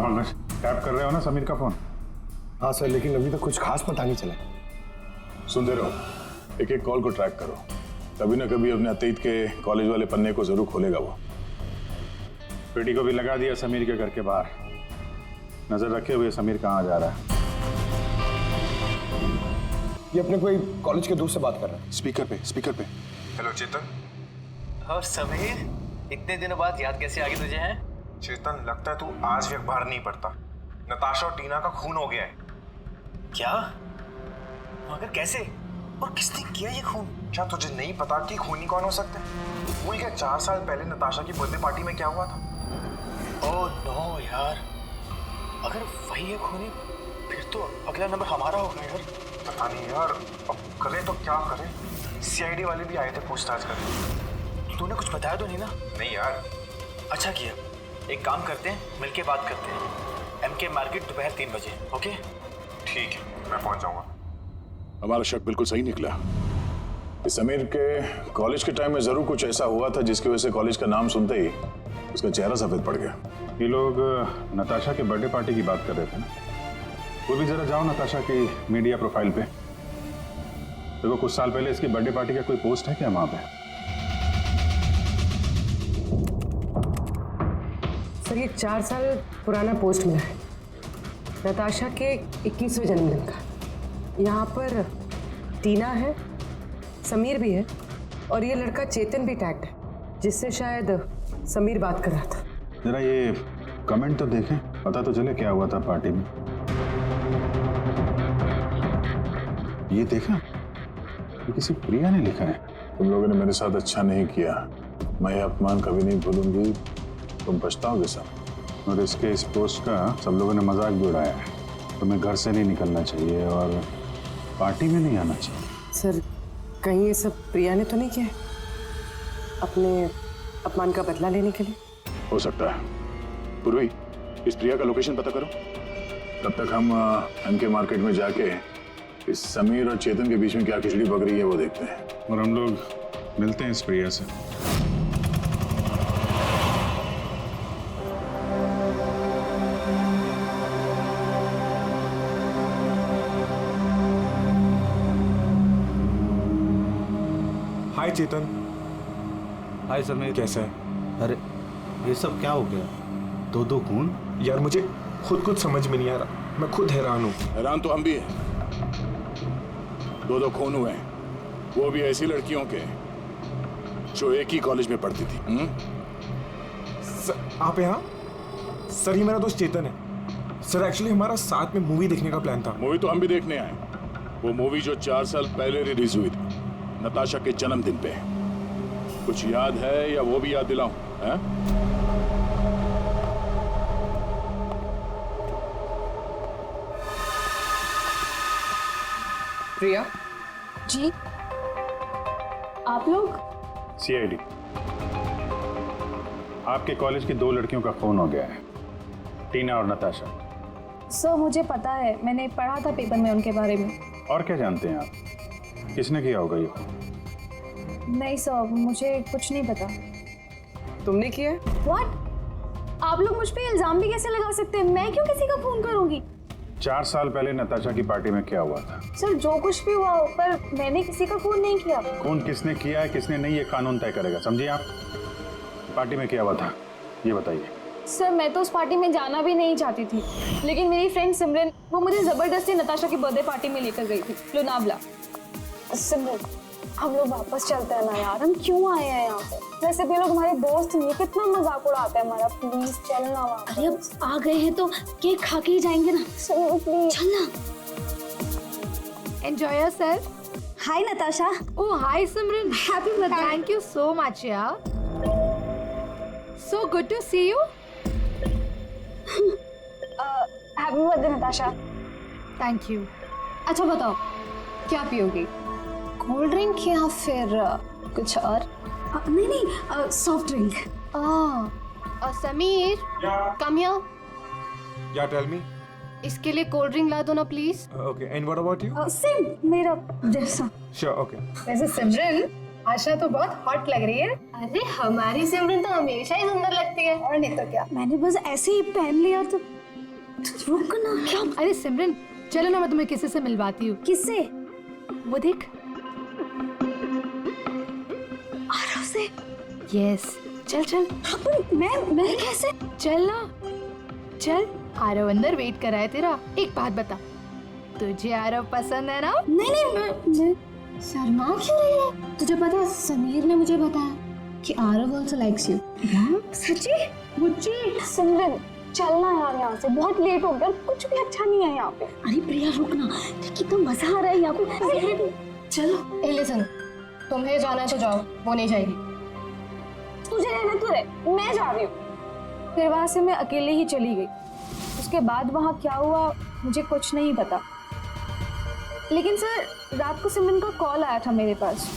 आप अगर टैप कर रहे हो ना समीर का फोन? हाँ सर, लेकिन अभी तक कुछ खास पता नहीं चला। सुनते रहो, एक एक कॉल को ट्रैक करो। कभी ना कभी अपने अतीत के कॉलेज वाले पन्ने को जरूर खोलेगा वो। पेटी को भी लगा दिया समीर के घर के बाहर। नजर रखे हुए समीर कहाँ जा रहा है। ये अपने कोई कॉलेज के दोस्त से बात कर रहा है। स्पीकर पे। हेलो चेतन। और समीर, इतने दिनों बाद याद कैसे आ गई तुझे? हैं चेतन, लगता है तू आज भी अखबार नहीं पढ़ता। नताशा और टीना का खून हो गया है। क्या? मगर कैसे और किसने किया ये खून? क्या तुझे नहीं पता कि खूनी कौन हो सकते हैं? भूल गया 4 साल पहले नताशा की बर्थडे पार्टी में क्या हुआ था? ओह नो यार, अगर वही है खूनी फिर तो अगला नंबर हमारा होगा यार। पता नहीं यार, अब करें तो क्या करें? सीआईडी वाले भी आए थे पूछताछ करने। तूने कुछ बताया तो नहीं ना? नहीं यार। अच्छा किया, एक काम करते हैं, मिलके बात करते हैं। एमके मार्केट दोपहर 3 बजे। ओके ठीक है, मैं पहुंच जाऊंगा। हमारा शक बिल्कुल सही निकला। इस समीर के कॉलेज के टाइम में जरूर कुछ ऐसा हुआ था जिसकी वजह से कॉलेज का नाम सुनते ही उसका चेहरा सफेद पड़ गया। ये लोग नताशा के बर्थडे पार्टी की बात कर रहे थे ना? वो भी जरा जाओ नताशा की मीडिया प्रोफाइल पे। देखो कुछ साल पहले इसकी बर्थडे पार्टी का कोई पोस्ट है क्या वहां पे? सर ये 4 साल पुराना पोस्ट मिला है, नताशा के 21वें जन्मदिन का। यहाँ पर टीना है, समीर भी है और ये लड़का चेतन भी टैग्ड है, जिससे शायद समीर बात कर रहा था। जरा ये कमेंट तो देखें, पता तो चले क्या हुआ था पार्टी में। ये देखा, ये किसी प्रिया ने लिखा है। तुम लोगों ने मेरे साथ अच्छा नहीं किया, मैं ये अपमान कभी नहीं भूलूंगी, तुम पछताओगे सब। और इसके इस पोस्ट का सब लोगों ने मजाक भी उड़ाया है। तुम्हें घर से नहीं निकलना चाहिए और पार्टी में नहीं आना चाहिए। सर कहीं ये सब प्रिया ने तो नहीं किया है अपने अपमान का बदला लेने के लिए? हो सकता है। पूर्वी, इस प्रिया का लोकेशन पता करो। तब तक हम एमके मार्केट में जाके इस समीर और चेतन के बीच में क्या खिचड़ी पक रही है वो देखते हैं। और हम लोग मिलते हैं इस प्रिया से। हाय चेतन। हाय समीर, कैसा है? अरे ये सब क्या हो गया? दो खून? यार मुझे खुद कुछ समझ में नहीं आ रहा, मैं खुद हैरान हूँ। हैरान तो हम भी हैं। 2 खून हुए हैं, वो भी ऐसी लड़कियों के जो एक ही कॉलेज में पढ़ती थी। आप यहाँ? सर ये मेरा दोस्त चेतन है। सर एक्चुअली हमारा साथ में मूवी देखने का प्लान था। मूवी तो हम भी देखने आए। वो मूवी जो 4 साल पहले रिलीज हुई थी, नताशा के जन्मदिन पे। कुछ याद है या वो भी याद दिलाऊं? हैं? प्रिया जी, आप लोग? सीआईडी, आपके कॉलेज की 2 लड़कियों का खून हो गया है, टीना और नताशा। सर मुझे पता है, मैंने पढ़ा था पेपर में उनके बारे में। और क्या जानते हैं आप? किसने किया होगा ये? नहीं सर, मुझे कुछ नहीं पता। तुमने किया है? व्हाट? आप लोग मुझ पे इल्जाम भी कैसे लगा सकते हैं? मैं क्यों किसी का खून करूंगी? 4 साल पहले नताशा की पार्टी में क्या हुआ था? सर जो कुछ भी हुआ हो, पर मैंने किसी का खून नहीं किया। खून किसने किया है किसने नहीं, ये कानून तय करेगा, समझिए आप। पार्टी में क्या हुआ था ये बताइए। सर मैं तो उस पार्टी में जाना भी नहीं चाहती थी, लेकिन मेरी फ्रेंड सिमरन वो मुझे जबरदस्ती नताशा की बर्थडे पार्टी में लेकर गई थी, लोनावला। सिमरन, हम लोग वापस चलते हैं ना यार, हम क्यों आए हैं यहाँ पे? वैसे भी लोग हमारे दोस्त नहीं, कितना मजाक उड़ाते हैं हमारा। प्लीज चलना वापस। अरे अब आ गए हैं तो केक खा के ही जाएंगे ना। प्लीज चलना। Enjoy yourself. Hi Natasha. Oh, hi Simran. Happy birthday. Thank you so much, yeah. So good to see you. Happy birthday Natasha. Thank you. अच्छा बताओ, क्या पियोगी? कोल्ड ड्रिंक या फिर कुछ और? नहीं नहीं, soft drink. Sameer, come here. या टेल मी। इसके लिए कोल्ड ड्रिंक ला दो ना please. Okay, and what about you? Same मेरा जैसा। Sure, okay. वैसे सिमरन, आशा तो बहुत हॉट लग रही है। अरे हमारी सिमरन तो हमेशा ही सुंदर लगती है, और नहीं तो क्या। मैंने बस ऐसे ही पहन लिया तो रुक ना, क्या? अरे सिमरन चलो ना, मैं तुम्हें किसी से मिलवाती हूँ। किससे? वो देख। आरव से? यस, चल चल। पर मैं कैसे? चल ना, चल। आरव अंदर वेट कर रहा है तेरा। एक बात बता, तुझे आरव पसंद है ना? नहीं मैं शर्मा क्यों रही है? तुझे पता है समीर ने मुझे बताया कि आरव also likes you। सच्ची? मुझे? सिमरन चलना यार यहाँ से, बहुत लेट हो गया, कुछ भी अच्छा नहीं है यहाँ पे। अरे प्रिया रुक ना, कितना मजा आ रहा है यहाँ पे। चलो। ए लिसन, तुम्हें जाना है तो जाओ, वो नहीं जाएगी। तुझे रहना तो रहे, मैं जा रही हूँ। फिर वहां से मैं अकेले ही चली गई। उसके बाद वहां क्या हुआ मुझे कुछ नहीं पता, लेकिन सर रात को सिमरन का कॉल आया था मेरे पास।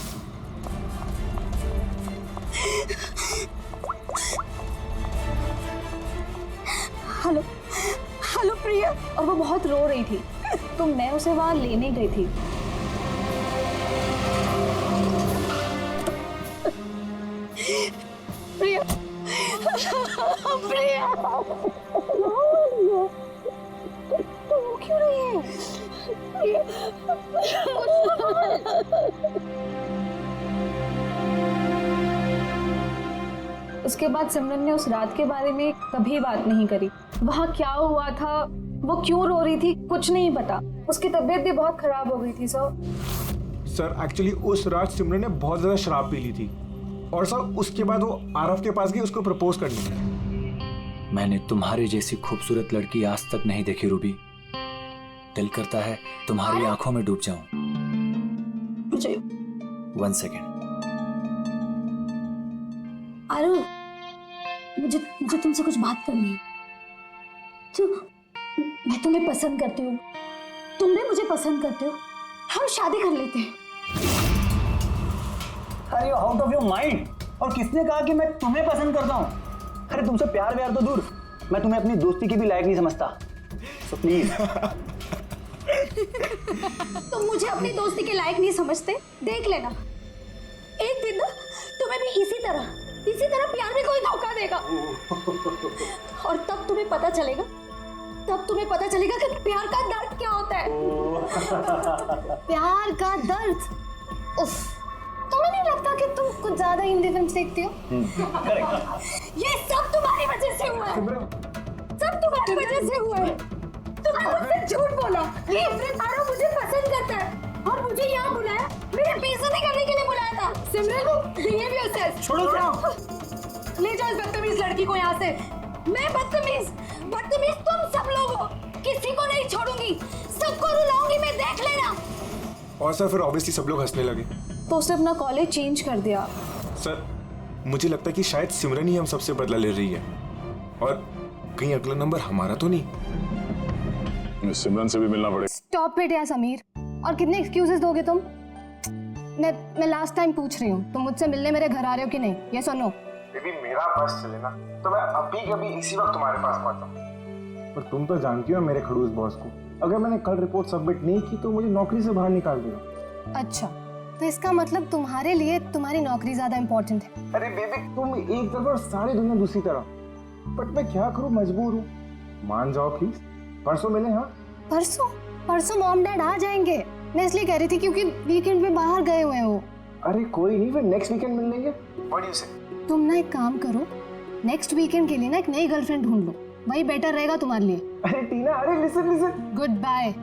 हेलो हेलो प्रिया, और वो बहुत रो रही थी, तो मैं उसे वहां लेने गई थी। प्रिया प्रिया तो वो क्यों रही है? उसके बाद सिमरन ने उस रात के बारे में कभी बात नहीं करी। वहाँ क्या हुआ था, वो क्यों रो रही थी, कुछ नहीं पता। उसकी तबीयत भी बहुत खराब हो गई थी सर एक्चुअली उस रात सिमरन ने बहुत ज्यादा शराब पी ली थी, और सर उसके बाद वो आरव के पास गई उसको प्रपोज करने। मैंने तुम्हारी जैसी खूबसूरत लड़की आज तक नहीं देखी रूबी। दिल करता है तुम्हारी आंखों में डूब जाऊं। मुझे 1 सेकेंड। आरव, मुझे तुमसे कुछ बात करनी है। तो मैं तुम्हें पसंद करती हूँ, तुम भी मुझे पसंद करते हो, हम शादी कर लेते हैं। अरे आउट ऑफ योर माइंड। और किसने कहा कि मैं तुम्हें पसंद करता हूँ? अरे तुमसे प्यार व्यार तो दूर, मैं तुम्हें अपनी दोस्ती के भी लायक नहीं समझता, सो प्लीज। तुम मुझे अपनी दोस्ती के लायक नहीं समझते, देख लेना एक दिन ना तुम्हें भी इसी तरह प्यार में कोई धोखा देगा, और तब तुम्हें पता चलेगा कि प्यार का दर्द क्या होता है। प्यार का दर्द। उफ, तुम्हें नहीं लगता कि तुम कुछ ज्यादा हिंदी फिल्म देखती हो? ये सब तुम्हारी वजह से हुआ है। तुमने मुझसे झूठ बोला। ये आरव मुझे पसंद करता है और मुझे यहाँ बुलाया, मेरे बेइज्जती करने के लिए बुलाया था। सिमरन, बिहेवियर सेंस छोड़ो। ले जाओ इस बदतमीज लड़की को यहाँ से। मैं बदतमीज तुम सब लोग हो, किसी को नहीं छोड़ूंगी, सबको रुलाऊंगी मैं, देख लेना। और सर फिर ऑब्वियसली सब लोग हंसने लगे। तो उसने अपना कॉलेज चेंज कर दिया। सर मुझे लगता है कि शायद सिमरन ही हम सबसे बदला ले रही है, और कहीं अगला नंबर हमारा तो नहीं। सिमरन से भी मिलना पड़ेगा। स्टॉप इट यार समीर, और कितने एक्सक्यूजेस दोगे तुम? मैं लास्ट टाइम पूछ रही हूँ, तुम मुझसे मिलने मेरे घर आ रहे हो कि नहीं, ये सुनो। बेबी मेरा बस चले ना तो मैं अभी कभी इसी वक्त तुम्हारे पास पहुंचा। पर तुम तो जानती हो मेरे खड़ूस बॉस को, अगर मैंने कल रिपोर्ट सबमिट नहीं की तो मुझे नौकरी से बाहर निकाल देगा। अच्छा, तो इसका मतलब तुम्हारे लिए तुम्हारी नौकरी ज्यादा इम्पोर्टेंट है। अरे बेबी तुम एक तरफ और सारी दुनिया दूसरी तरफ, बट मैं क्या करूं, मजबूर हूँ। मान जाओ प्लीज, परसों मिले। हाँ परसों मॉम डैड आ जाएंगे। मैं इसलिए कह रही थी क्योंकि वीकेंड में बाहर गए हुए हो। अरे कोई नहीं, फिर नेक्स्ट वीकेंड मिल लेंगे। व्हाट डू यू से? तुम ना एक काम करो, नेक्स्ट वीकेंड के लिए ना एक नई गर्लफ्रेंड ढूंढ लो, वही बेटर रहेगा तुम्हारे लिए। अरे टीना, अरे listen. Good bye.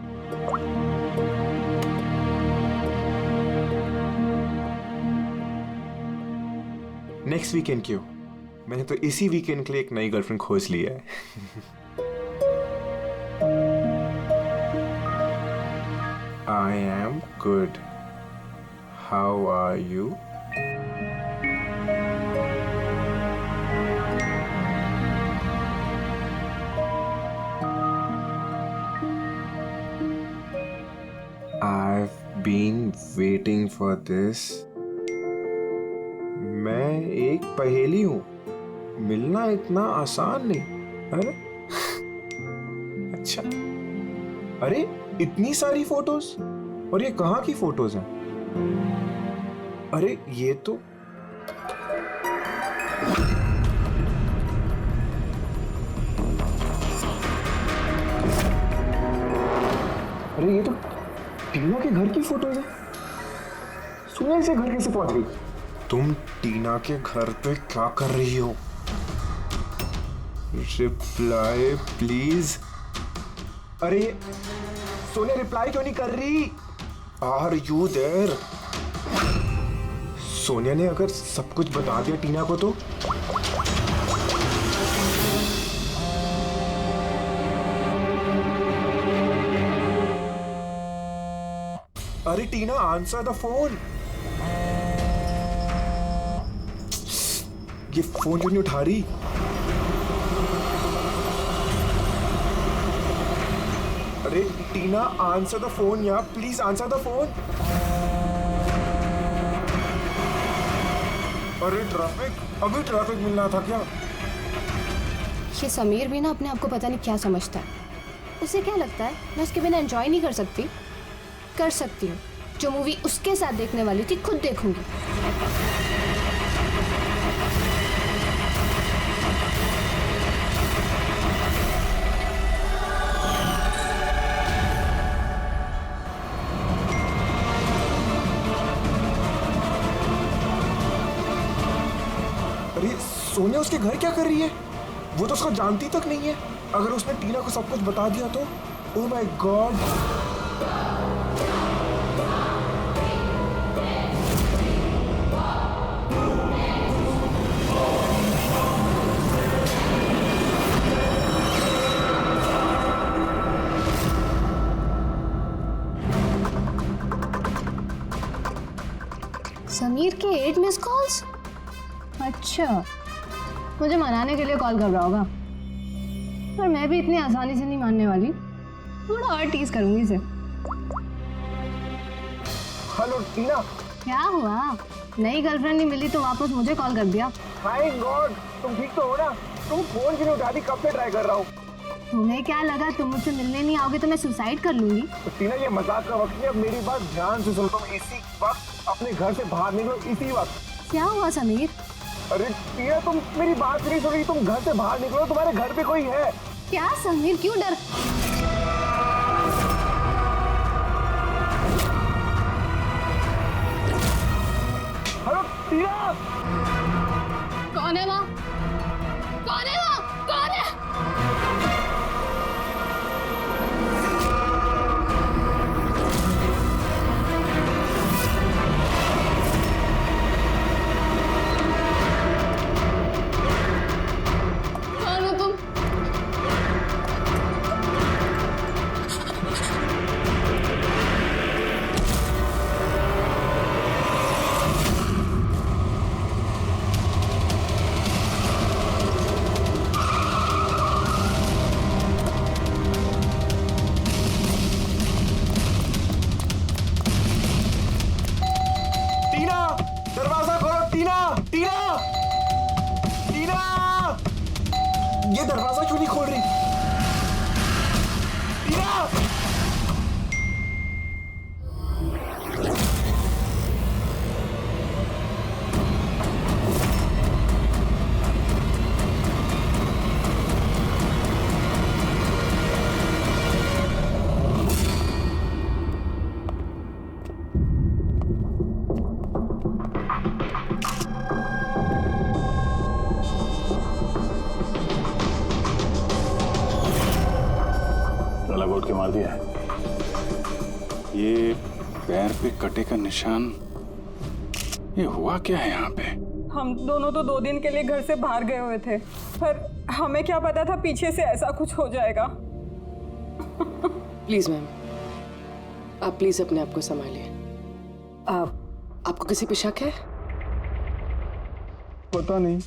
Next weekend क्यों? मैंने तो इसी वीकेंड के लिए एक नई गर्लफ्रेंड खोज ली है। I am good. How are you? I've been waiting for this. मैं एक पहेली हूँ, मिलना इतना आसान नहीं। अरे अच्छा, अरे इतनी सारी फोटोज, और ये कहाँ की फोटोज हैं? अरे ये तो अरे ये तो टीना के घर की फोटोज है। सोनिया इसे घर कैसे पहुंच गई? तुम टीना के घर पे क्या कर रही हो? Reply please. अरे सोनिया रिप्लाई क्यों नहीं कर रही? Are you there? सोनिया ने अगर सब कुछ बता दिया टीना को तो? अरे टीना आंसर द फोन। ये फोन क्यों नहीं उठा रही? अरे टीना आंसर द फोन यार, प्लीज आंसर द फोन। अरे ट्रैफिक, अभी ट्रैफिक मिलना था क्या? ये समीर भी ना अपने आप को पता नहीं क्या समझता है। उसे क्या लगता है मैं उसके बिना एंजॉय नहीं कर सकती? कर सकती हूँ। जो मूवी उसके साथ देखने वाली थी खुद देखूंगी। अरे सोनिया उसके घर क्या कर रही है? वो तो उसको जानती तक नहीं है। अगर उसने टीना को सब कुछ बता दिया तो? Oh my God. समीर के 8 मिस कॉल्स। अच्छा, मुझे मनाने के लिए कॉल कर रहा होगा, पर मैं भी इतनी आसानी से नहीं मानने वाली। थोड़ा और टीज करूंगी इसे। हेलो टीना। क्या हुआ? नई गर्लफ्रेंड नहीं मिली तो वापस मुझे कॉल कर दिया। हाय गॉड, तुम ठीक तो हो ना? तुम फोन क्यों नहीं उठाती? कब से ट्राई कर रहा हूँ। तुम्हें क्या लगा तुम मुझसे मिलने नहीं आओगे तो मैं सुसाइड कर लूंगी? तो टीना ये मजाक का वक्त नहीं, अब मेरी बात ध्यान से सुनो। तुम इसी वक्त अपने घर से बाहर निकलो, इसी वक्त। क्या हुआ समीर? अरे टीना तुम मेरी बात नहीं सुन रही। तुम घर से बाहर निकलो, तुम्हारे घर पे कोई है। क्या समीर, क्यों डर? हेलो टीना। कौन है वहाँ? कौन है वहाँ? कौन है? कौन हो तुम? टीना दरवाजा खोलो। टीना टीना टीना, ये दरवाजा क्यों नहीं खोल रही? टीना। लगा के मार दिया है। ये पैर पे कटे का निशान, ये हुआ क्या है यहाँ पे? हम दोनों तो 2 दिन के लिए घर से बाहर गए हुए थे, पर हमें क्या पता था पीछे से ऐसा कुछ हो जाएगा। प्लीज मैम, आप प्लीज अपने आप को संभालिए। आपको किसी पे शक है? पता नहीं,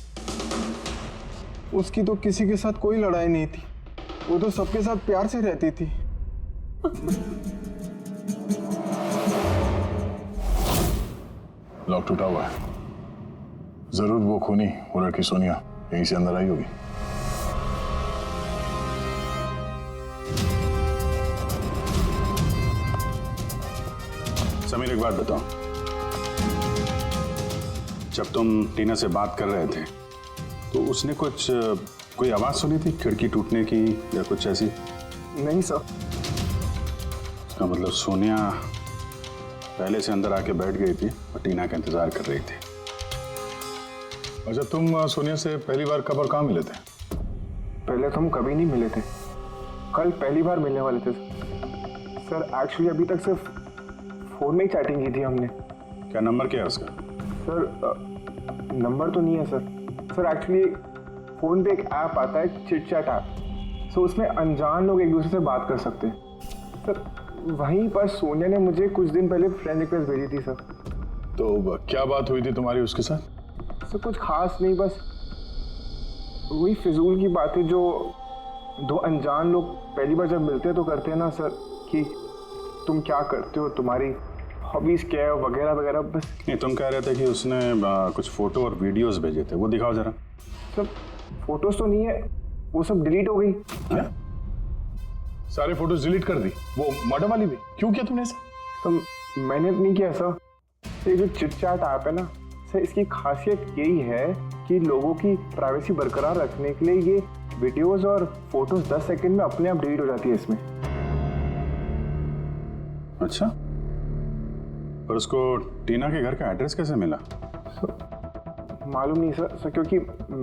उसकी तो किसी के साथ कोई लड़ाई नहीं थी। वो तो सबके साथ प्यार से रहती थी। लॉक टूटा हुआ है। जरूर वो खूनी, वो लड़की सोनिया यहीं से अंदर आई होगी। समीर एक बात बताओ, जब तुम टीना से बात कर रहे थे तो उसने कोई आवाज सुनी थी खिड़की टूटने की या कुछ ऐसी? नहीं सर, इसका मतलब सोनिया पहले से अंदर आके बैठ गई थी और टीना का इंतजार कर रही थी। अच्छा, तुम सोनिया से पहली बार कब और कहाँ मिले थे? पहले तो हम कभी नहीं मिले थे, कल पहली बार मिलने वाले थे सर। एक्चुअली अभी तक सिर्फ फोन में ही चैटिंग की थी हमने। क्या नंबर क्या है उसका? सर नंबर तो नहीं है सर एक्चुअली फ़ोन पे एक ऐप आता है, चिट चैट ऐप। सो उसमें अनजान लोग एक दूसरे से बात कर सकते हैं सर। वहीं पर सोनिया ने मुझे कुछ दिन पहले फ्रेंड रिक्वेस्ट भेजी थी सर। तो क्या बात हुई थी तुम्हारी उसके साथ? सर कुछ खास नहीं, बस वही फिजूल की बातें जो दो अनजान लोग पहली बार जब मिलते हैं तो करते हैं ना सर, कि तुम क्या करते हो, तुम्हारी हॉबीज क्या है, वगैरह वगैरह। बस नहीं, तुम कह रहे थे कि उसने कुछ फोटो और वीडियोस भेजे थे, वो दिखाओ जरा। सब फोटोज तो नहीं है, वो सब डिलीट हो गई। क्या? सारे फोटोज डिलीट कर दी? वो मर्डर वाली भी? क्यों किया तुमने ऐसा? सर मैंने नहीं किया सर। ये जो चिट चैट ऐप है ना सर, इसकी खासियत यही है कि लोगों की प्राइवेसी बरकरार रखने के लिए ये वीडियोस और फोटोज 10 सेकंड में अपने आप डिलीट हो जाती है इसमें। अच्छा, और उसको टीना के घर का एड्रेस कैसे मिला? मालूम नहीं सर, क्योंकि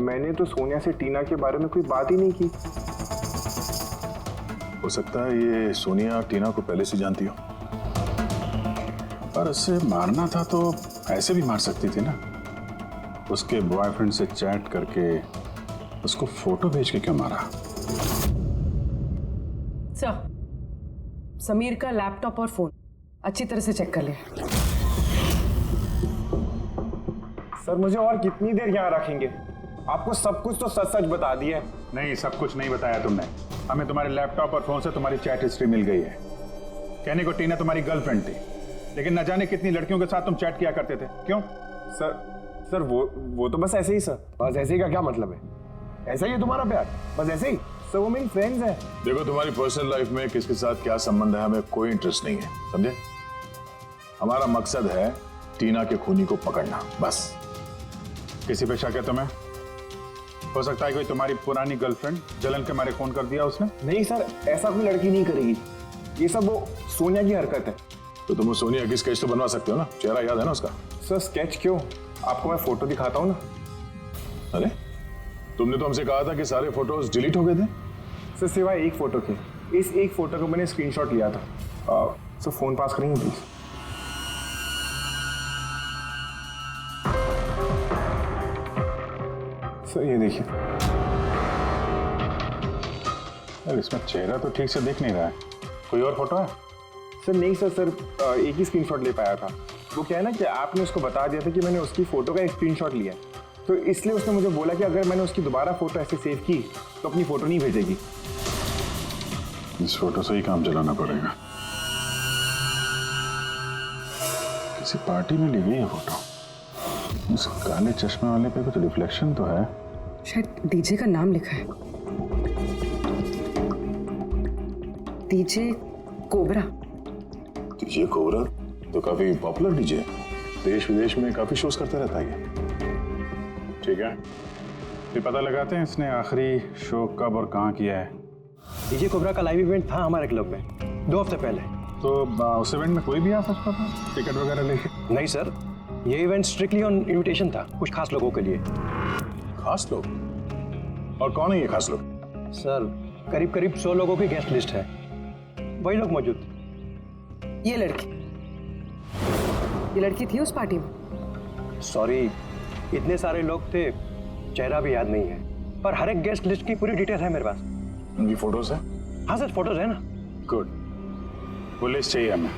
मैंने तो सोनिया से टीना के बारे में कोई बात ही नहीं की। हो सकता है ये सोनिया टीना को पहले से जानती हो। पर उसे मारना था तो ऐसे भी मार सकती थी ना। उसके बॉयफ्रेंड से चैट करके उसको फोटो भेज के क्यों मारा? सर, समीर का लैपटॉप और फोन अच्छी तरह से चेक कर लिया। सर मुझे और कितनी देर यहाँ रखेंगे? आपको सब कुछ तो सच सच बता दिया है। नहीं, सब कुछ नहीं बताया तुमने हमें। तुम्हारे लैपटॉप और फोन से तुम्हारी चैट हिस्ट्री मिल गई है। कहने को टीना तुम्हारी गर्लफ्रेंड थी, लेकिन न जाने कितनी लड़कियों के साथ तुम चैट किया करते थे। क्यों? सर वो तो बस ऐसे ही सर। बस ऐसे ही का क्या मतलब है? ऐसा ही है तुम्हारा प्यार? बस ऐसे ही सर, वो मेरी फ्रेंड्स हैं। देखो, तुम्हारी पर्सनल लाइफ में किसके साथ क्या संबंध है हमें कोई इंटरेस्ट नहीं है, समझे? हमारा मकसद है टीना के खूनी को पकड़ना, बस। किसी पे शक है तुम्हें? हो सकता है कोई तुम्हारी पुरानी गर्लफ्रेंड जलन के मारे फोन कर दिया उसने। नहीं सर, ऐसा कोई लड़की नहीं करेगी। ये सब वो सोनिया की हरकत है। तो तुम सोनिया की स्केच तो बनवा सकते हो ना? चेहरा याद है ना उसका? सर स्केच क्यों? आपको मैं फोटो दिखाता हूँ ना। अरे, तुमने तो हमसे कहा था कि सारे फोटोज डिलीट हो गए थे। सर सिवाय एक फोटो के। इस एक फोटो को मैंने स्क्रीनशॉट लिया था। सर फोन पास करेंगे प्लीज? सर ये देखिए। यार, इसमें चेहरा तो ठीक से दिख नहीं रहा है। कोई और फोटो है? सर नहीं सर एक ही स्क्रीनशॉट ले पाया था। वो क्या है ना कि आपने उसको बता दिया था कि मैंने उसकी फोटो का एक स्क्रीनशॉट लिया, तो इसलिए उसने मुझे बोला कि अगर मैंने उसकी दोबारा फोटो ऐसे सेव की तो अपनी फोटो नहीं भेजेगी। इस फोटो से ही काम चलाना पड़ेगा। किसी पार्टी में ली गई है फोटो। उस काले चश्मे वाले पे कुछ रिफ्लेक्शन तो है। शायद डीजे का नाम लिखा है, डीजे कोबरा। डीजे कोबरा तो काफी पॉपुलर डीजे है, देश विदेश में काफी शोज करता रहता है। ठीक है, ये पता लगाते हैं इसने आखिरी शो कब और कहाँ किया है। डीजे कोबरा का लाइव इवेंट था हमारे क्लब में 2 हफ्ते पहले। तो उस इवेंट में कोई भी आ सकता था टिकट वगैरह लेके? नहीं सर, ये इवेंट स्ट्रिक्टली ऑन इनविटेशन था, कुछ खास लोगों के लिए। खास लोग? और कौन है ये खास लोग? सर करीब 100 लोगों की गेस्ट लिस्ट है, वही लोग मौजूद। ये लड़की थी उस पार्टी में? सॉरी, इतने सारे लोग थे, चेहरा भी याद नहीं है, पर हर एक गेस्ट लिस्ट की पूरी डिटेल है मेरे पास। उनकी फोटोज है? हाँ सर, फोटोज है ना। गुड, वो लिस्ट चाहिए हमें।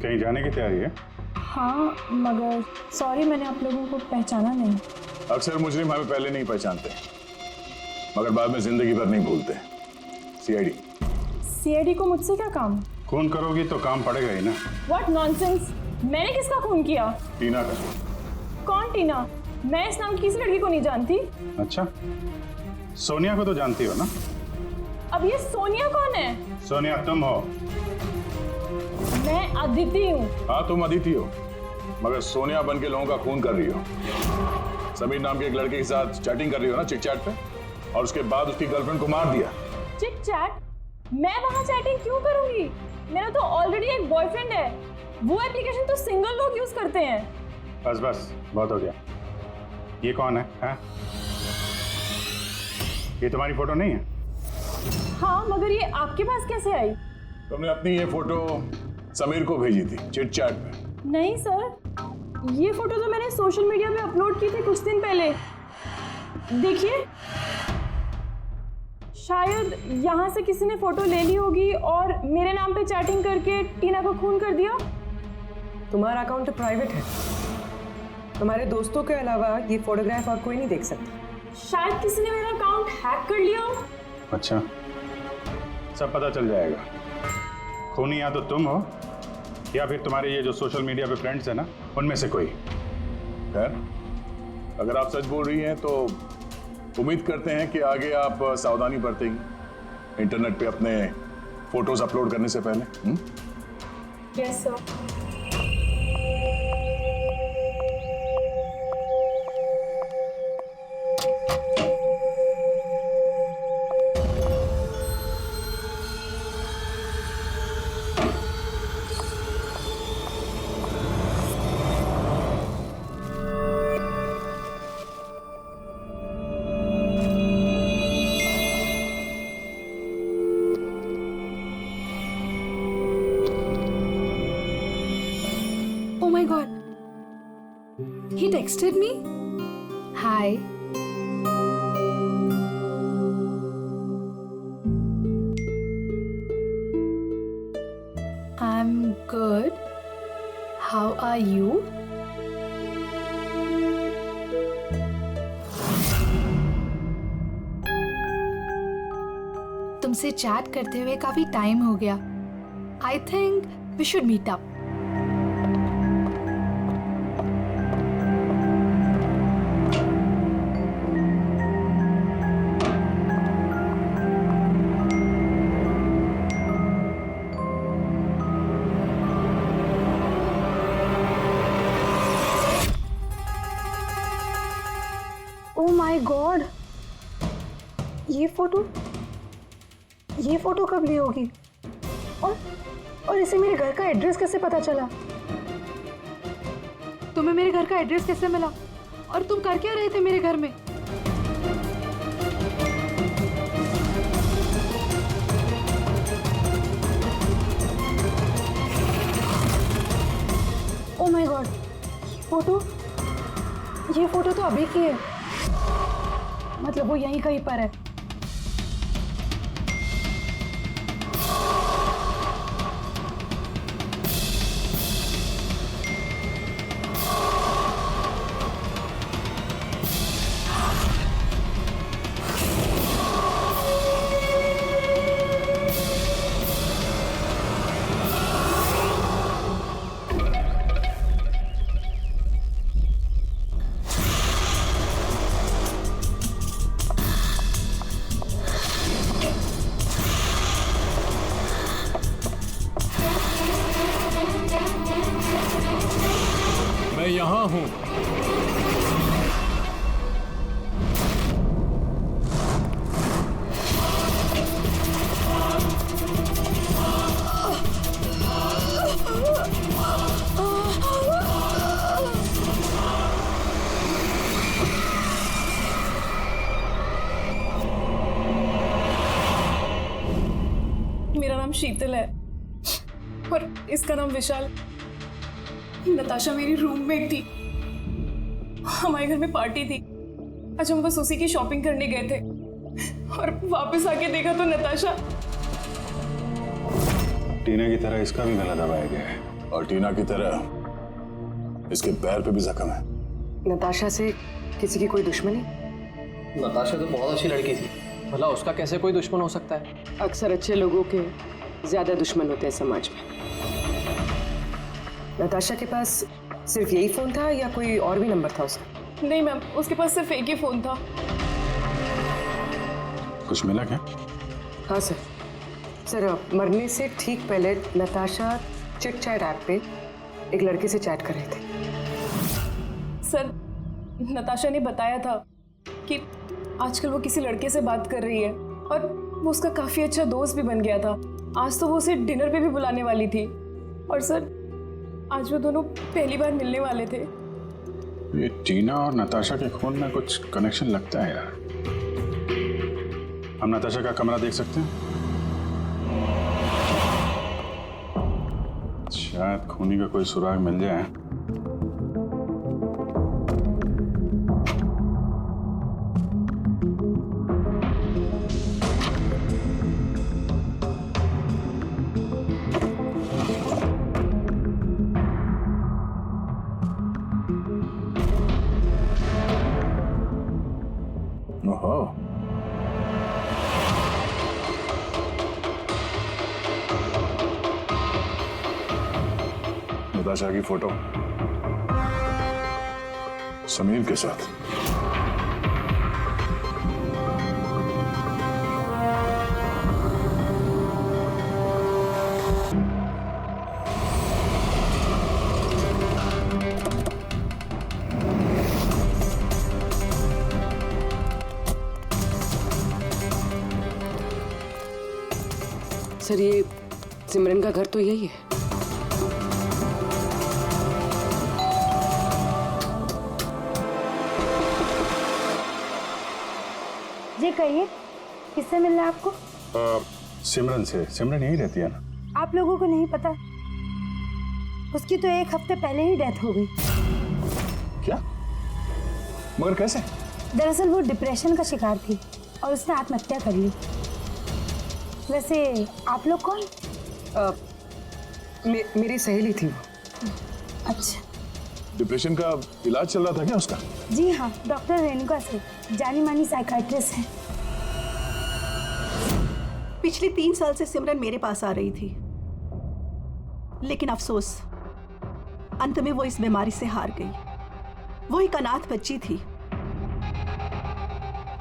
कहीं जाने की तैयारी है? हाँ, मगर सॉरी मैंने आप लोगों को पहचाना नहीं। अक्सर मुजरिम हमें पहले नहीं पहचानते, मगर बाद में जिंदगी भर नहीं भूलते। सीआईडी। सीआईडी को मुझसे क्या काम? खून करोगी तो काम पड़ेगा ही ना। What nonsense! मैंने किसका खून किया? टीना का। कौन टीना? मैं इस नाम की किसी लड़की को नहीं जानती। अच्छा, सोनिया को तो जानती हो ना? अब ये सोनिया कौन है? सोनिया तुम हो। मैं अदिति हूँ। हाँ तुम अदिति हो, मगर सोनिया बन के लोगों का खून कर रही हो। समीर नाम के एक लड़के के साथ चैटिंग कर रही हो ना चिट चैट पे, और उसके बाद उसकी गर्लफ्रेंड को मार दिया। Chit chat? मैं वहाँ चैटिंग क्यों करूंगी? मेरा तो ऑलरेडी एक बॉयफ्रेंड है। वो एप्लीकेशन तो सिंगल लोग यूज करते हैं। बस बस बहुत हो गया। ये कौन है? हाँ? ये तुम्हारी फोटो नहीं है? हाँ, मगर ये आपके पास कैसे आई? तुमने अपनी ये फोटो समीर को भेजी थी चिट चैट पे। नहीं सर, ये फोटो तो मैंने सोशल मीडिया पे अपलोड की थी कुछ दिन पहले। देखिए, शायद यहाँ से किसी ने फोटो ले ली होगी और मेरे नाम पे चैटिंग करके टीना को खून कर दिया। तुम्हारा अकाउंट प्राइवेट है, तुम्हारे दोस्तों के अलावा ये फोटोग्राफ और कोई नहीं देख सकता। शायद किसी ने मेरा अकाउंट हैक कर लिया हो। अच्छा, सब पता चल जाएगा। खूनी या तो तुम हो या फिर तुम्हारे ये जो सोशल मीडिया पे फ्रेंड्स है ना, उनमें से कोई। खैर, अगर आप सच बोल रही हैं तो उम्मीद करते हैं कि आगे आप सावधानी बरतेंगी इंटरनेट पे अपने फोटोज अपलोड करने से पहले। Yes sir. Oh my god. He texted me? Hi. I'm good. How are you? तुमसे चैट करते हुए काफी टाइम हो गया। I think we should meet up. Oh my God, ये फोटो कब ली होगी? और इसे मेरे घर का एड्रेस कैसे पता चला? तुम्हें मेरे घर का एड्रेस कैसे मिला? और तुम कर क्या रहे थे मेरे घर में? ओह माय गॉड, ये फोटो तो अभी की है। मतलब वो यहीं कहीं पर है। मैं यहाँ हूँ। मेरा नाम शीतल है और इसका नाम विशाल। नताशा मेरी रूममेट थी। हमारे घर में पार्टी थी। आज हम बस उसी की शॉपिंग करने गए थे और वापस आके देखा तो नताशा। टीना की तरह इसका भी गला दबाया गया है और टीना की तरह इसके पैर पे भी जख्म है। नताशा से किसी की कोई दुश्मनी? नताशा तो बहुत अच्छी लड़की थी, भला उसका कैसे कोई दुश्मन हो सकता है? अक्सर अच्छे लोगों के ज्यादा दुश्मन होते हैं समाज में। नताशा के पास सिर्फ यही फोन था या कोई और भी नंबर था उसका? नहीं मैम, उसके पास सिर्फ एक ही फोन था। कुछ मिला क्या? हाँ सर। सर, मरने से ठीक पहले नताशा चिट चैट ऐप पे एक लड़के से चैट कर रहे थे। सर, नताशा ने बताया था कि आजकल वो किसी लड़के से बात कर रही है और वो उसका काफ़ी अच्छा दोस्त भी बन गया था। आज तो वो उसे डिनर पे भी बुलाने वाली थी। और सर, आज वो दोनों पहली बार मिलने वाले थे। ये टीना और नताशा के खून में कुछ कनेक्शन लगता है यार। हम नताशा का कमरा देख सकते हैं? शायद खूनी का कोई सुराग मिल जाए। ओहो, नताशा की फोटो समीर के साथ। सर, ये सिमरन का घर तो यही है। जी कहिए, किससे मिलना है आपको? सिमरन से। सिमरन यही रहती है ना? आप लोगों को नहीं पता, उसकी तो 1 हफ्ते पहले ही डेथ हो गई। क्या? मगर कैसे? दरअसल वो डिप्रेशन का शिकार थी और उसने आत्महत्या कर ली। वैसे आप लोग कौन? मेरी सहेली थी वो। अच्छा। डिप्रेशन का इलाज चल रहा था क्या उसका? जी हाँ, डॉक्टर रेणुका से, जानी मानी साइकाइट्रिस्ट है। पिछले 3 साल से सिमरन मेरे पास आ रही थी, लेकिन अफसोस अंत में वो इस बीमारी से हार गई। वो एक अनाथ बच्ची थी।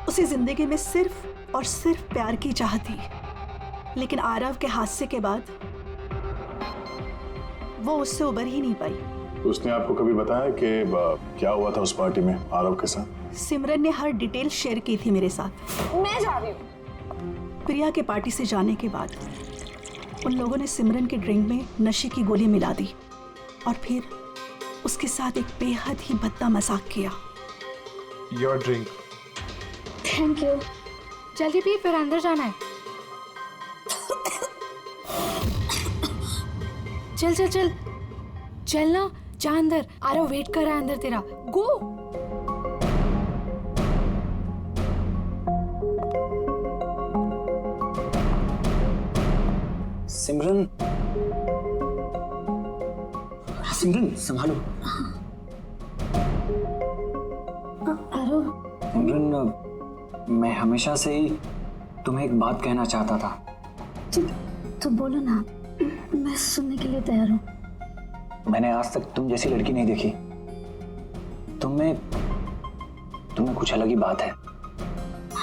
उसे जिंदगी में सिर्फ और सिर्फ प्यार की चाह थी, लेकिन आरव के हादसे के बाद वो उससे उबर ही नहीं पाई। उसने आपको कभी बताया कि क्या हुआ था उस पार्टी में आरव के साथ? सिमरन ने हर डिटेल शेयर की थी मेरे साथ। मैं जा रही हूँ। प्रिया के पार्टी से जाने के बाद उन लोगों ने सिमरन के ड्रिंक में नशे की गोली मिला दी और फिर उसके साथ एक बेहद ही भद्दा मजाक किया। Your drink. Thank you. जल्दी पी, फिर अंदर जाना है। चल चल चल चल ना, जा अंदर। आरव वेट कर रहा है अंदर तेरा। गो। सिमरन, सिमरन संभालो। आरव, सिमरन, मैं हमेशा से ही तुम्हें एक बात कहना चाहता था। तो बोलो ना, मैं सुनने के लिए तैयार हूँ। मैंने आज तक तुम जैसी लड़की नहीं देखी। तुम्हें कुछ अलग ही बात है।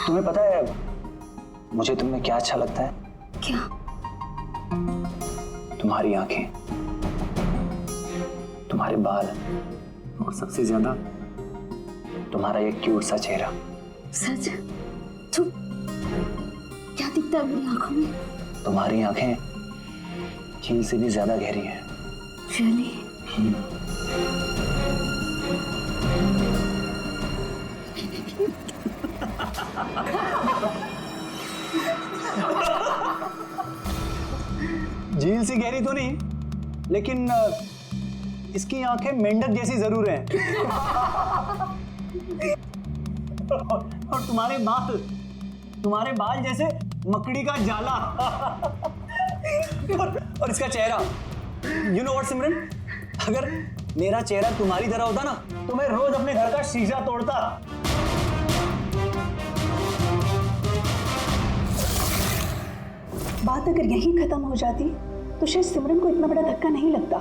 तुम्हें पता है मुझे तुममें क्या अच्छा लगता है? क्या? तुम्हारी आंखें, तुम्हारे बाल और सबसे ज्यादा तुम्हारा ये क्यूट सा चेहरा। सच? तो क्या दिखता है मेरी आंखों में? तुम्हारी आंखें झील से भी ज्यादा गहरी हैं। Really? झील सी गहरी तो नहीं, लेकिन इसकी आंखें मेंढक जैसी जरूर हैं। और तुम्हारे बाल जैसे मकड़ी का जाला। और इसका चेहरा, यू नो व्हाट सिमरन, अगर मेरा चेहरा तुम्हारी तरह होता ना तो मैं रोज अपने घर का शीशा तोड़ता। बात अगर यहीं खत्म हो जाती तो शायद सिमरन को इतना बड़ा धक्का नहीं लगता,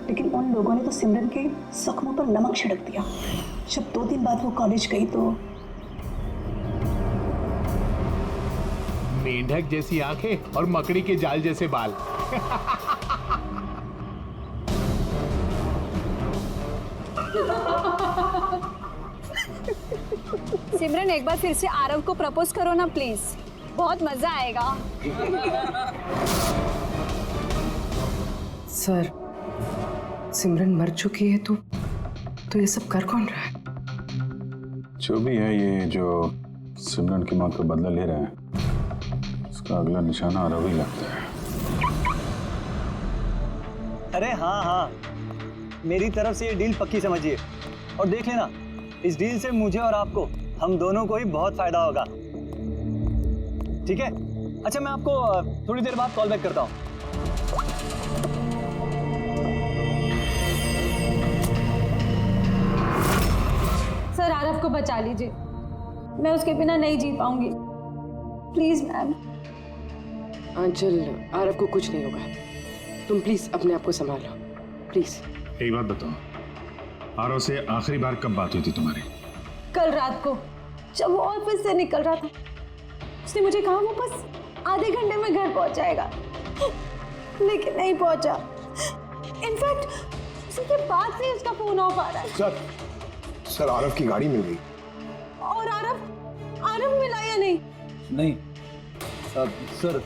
लेकिन उन लोगों ने तो सिमरन के जख्मों पर नमक छिड़क दिया। जब 2 दिन बाद वो कॉलेज गई तो मेंढक जैसी आंखें और मकड़ी के जाल जैसे बाल। सिमरन एक बार फिर से आरव को प्रपोज करो ना प्लीज, बहुत मजा आएगा। सर, सिमरन मर चुकी है तो ये सब कर कौन रहा है? जो भी है, ये जो सिमरन की मौत का बदला ले रहा है, उसका अगला निशाना आरव ही लगता है। अरे हाँ, मेरी तरफ से ये डील पक्की समझिए और देख लेना, इस डील से मुझे और आपको, हम दोनों को ही बहुत फायदा होगा। ठीक है? अच्छा, मैं आपको थोड़ी देर बाद कॉल बैक करता हूँ। सर, आरव को बचा लीजिए, मैं उसके बिना नहीं जी पाऊंगी, प्लीज मैम। आंचल, आरव को कुछ नहीं होगा, तुम प्लीज अपने आप को संभालो, प्लीज। एक बात बताओ, आरव से आखिरी बार कब बात हुई थी तुम्हारी? कल रात को, जब वो ऑफिस से निकल रहा था। उसने मुझे कहा वो बस आधे घंटे में घर पहुंच जाएगा, लेकिन नहीं पहुंचा। इनफैक्ट उसी के बाद से उसका फोन ऑफ आ रहा है। सर, आरव की गाड़ी मिल गई। और आरव मिला या नहीं? नहीं सर,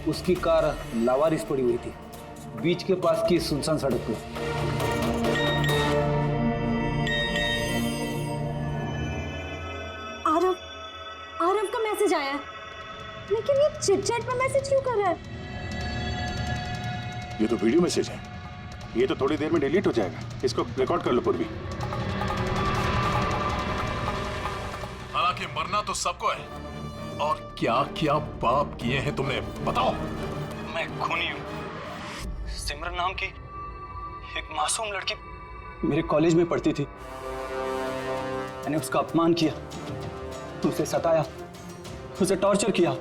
उसकी कार लावारिस पड़ी हुई थी बीच के पास की सुनसान सड़क पर। आरव का मैसेज आया है, लेकिन ये चिट-चैट पर मैसेज क्यों कर रहा है? ये तो वीडियो मैसेज है, ये तो थोड़ी देर में डिलीट हो जाएगा। इसको रिकॉर्ड कर लो पूर्वी। हालांकि मरना तो सबको है, और क्या क्या पाप किए हैं तुमने, बताओ। मैं खूनी हूँ। सिमरन नाम की एक मासूम लड़की मेरे कॉलेज में पढ़ती थी। मैंने उसका अपमान किया, उसे सताया, उसे टॉर्चर किया,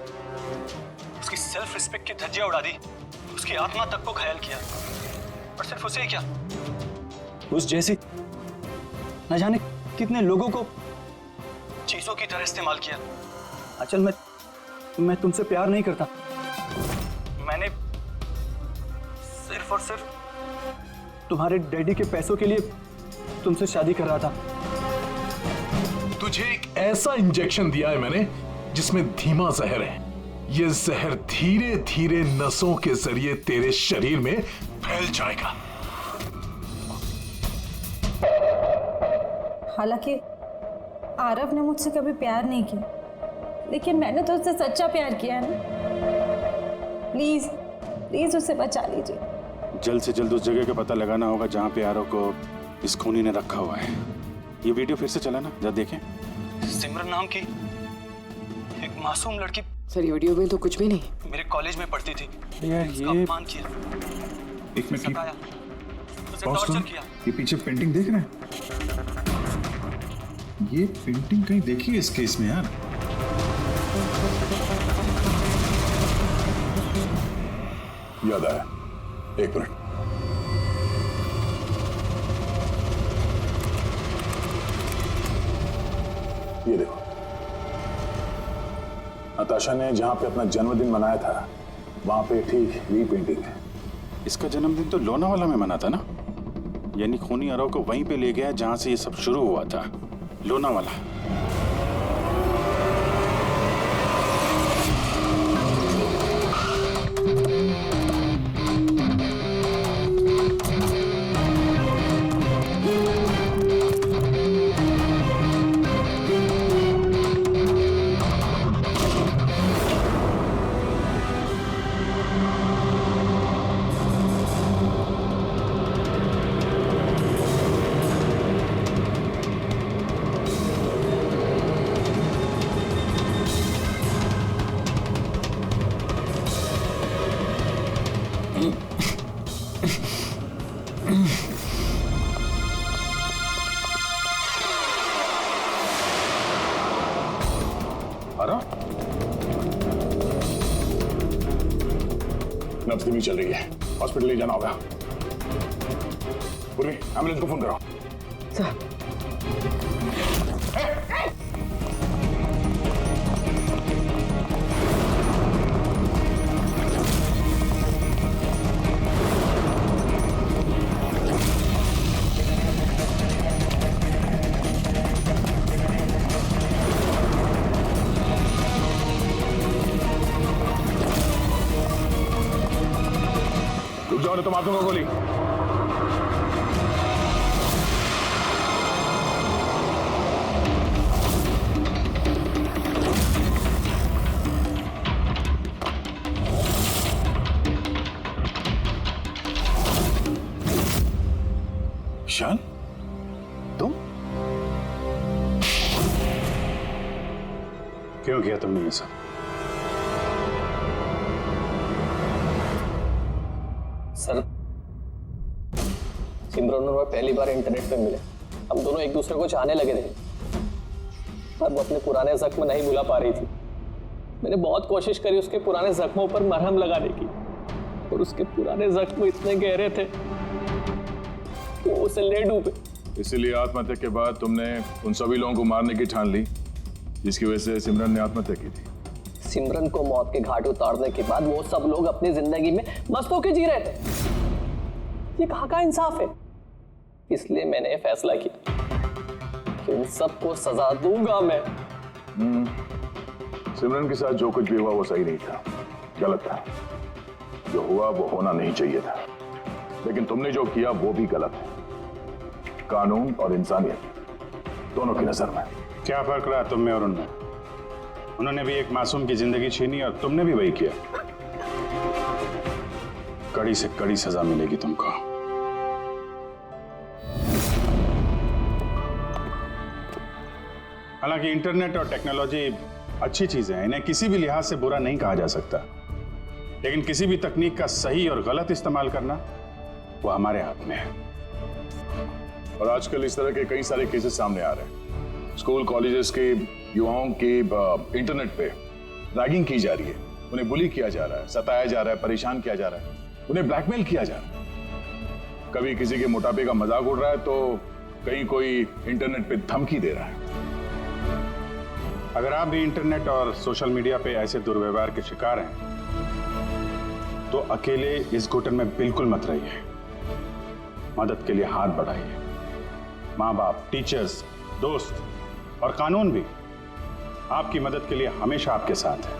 उसकी सेल्फ रिस्पेक्ट की धज्जियां उड़ा दी, उसकी आत्मा तक को घायल किया। और सिर्फ उसे ही क्या, उस जैसी न जाने कितने लोगों को चीजों की तरह इस्तेमाल किया। अचल, मैं तुमसे प्यार नहीं करता। मैंने सिर्फ और सिर्फ तुम्हारे डैडी के पैसों के लिए तुमसे शादी कर रहा था। तुझे एक ऐसा इंजेक्शन दिया है मैंने जिसमें धीमा जहर है। ये जहर धीरे धीरे नसों के जरिए तेरे शरीर में फैल जाएगा। हालांकि आरव ने मुझसे कभी प्यार नहीं किया, लेकिन मैंने तो उससे सच्चा प्यार किया है ना। प्लीज उसे बचा लीजिए। जल्द से जल्द उस जगह का पता लगाना होगा जहाँ पे आरव को इस खूनी ने रखा हुआ है। ये वीडियो फिर से चला ना, जरा देखें। सिमरन नाम की एक मासूम लड़की, सर ये वीडियो में तो कुछ भी नहीं। मेरे कॉलेज में पढ़ती थी। यार उसका ये अपमान किया, एक मिनट सताया, उसे पॉज टॉर्चर करो। किया। ये पीछे पेंटिंग देख रहे हैं? ये पेंटिंग कहीं देखी है इस केस में यार? याद आया, एक मिनट। ये देखो, नताशा ने जहां पे अपना जन्मदिन मनाया था, वहां पे ठीक यही पेंटिंग है। इसका जन्मदिन तो लोनावाला में मना था ना? यानी खूनी आरव को वहीं पे ले गया जहां से ये सब शुरू हुआ था, लोनावाला। नब्ज धीमी चल रही है, हॉस्पिटल ले जाना होगा। पूर्वी, एम्बुलेंस को फोन करो। मार दूंगा गोली। ईशान, तुम क्यों किया तुमने ये सब? सर, सिमरन और मैं पहली बार इंटरनेट पे मिले। हम दोनों एक दूसरे को चाहने लगे थे, पर वो अपने पुराने जख्म नहीं भुला पा रही थी। मैंने बहुत कोशिश करी उसके पुराने जख्मों पर मरहम लगाने की, और उसके पुराने जख्म इतने गहरे थे वो उसे ले डूबे। इसीलिए आत्महत्या के बाद तुमने उन सभी लोगों को मारने की ठान ली जिसकी वजह से सिमरन ने आत्महत्या की थी। सिमरन को मौत के घाट उतारने के बाद वो सब लोग अपनी जिंदगी में मस्त होकर जी रहे थे। ये कहाँ का इंसाफ है? इसलिए मैंने ये फैसला किया कि उन सबको सजा दूंगा मैं। सिमरन के साथ जो कुछ भी हुआ वो सही नहीं था, गलत था। जो हुआ वो होना नहीं चाहिए था, लेकिन तुमने जो किया वो भी गलत है। कानून और इंसानियत दोनों की नजर में क्या फर्क रहा तुम में और उनमें? उन्होंने भी एक मासूम की जिंदगी छीनी और तुमने भी वही किया। कड़ी से कड़ी सजा मिलेगी तुमको। हालांकि इंटरनेट और टेक्नोलॉजी अच्छी चीजें हैं, इन्हें किसी भी लिहाज से बुरा नहीं कहा जा सकता, लेकिन किसी भी तकनीक का सही और गलत इस्तेमाल करना वो हमारे हाथ में है। और आजकल इस तरह के कई सारे केसेस सामने आ रहे हैं। स्कूल कॉलेजेस के युवाओं की इंटरनेट पे रैगिंग की जा रही है, उन्हें बुली किया जा रहा है, सताया जा रहा है, परेशान किया जा रहा है, उन्हें ब्लैकमेल किया जा रहा है। कभी किसी के मोटापे का मजाक उड़ रहा है तो कहीं कोई इंटरनेट पे धमकी दे रहा है। अगर आप भी इंटरनेट और सोशल मीडिया पे ऐसे दुर्व्यवहार के शिकार हैं तो अकेले इस घुटन में बिल्कुल मत रहिए। मदद के लिए हाथ बढ़ाइए। माँ बाप, टीचर्स, दोस्त और कानून भी आपकी मदद के लिए हमेशा आपके साथ है।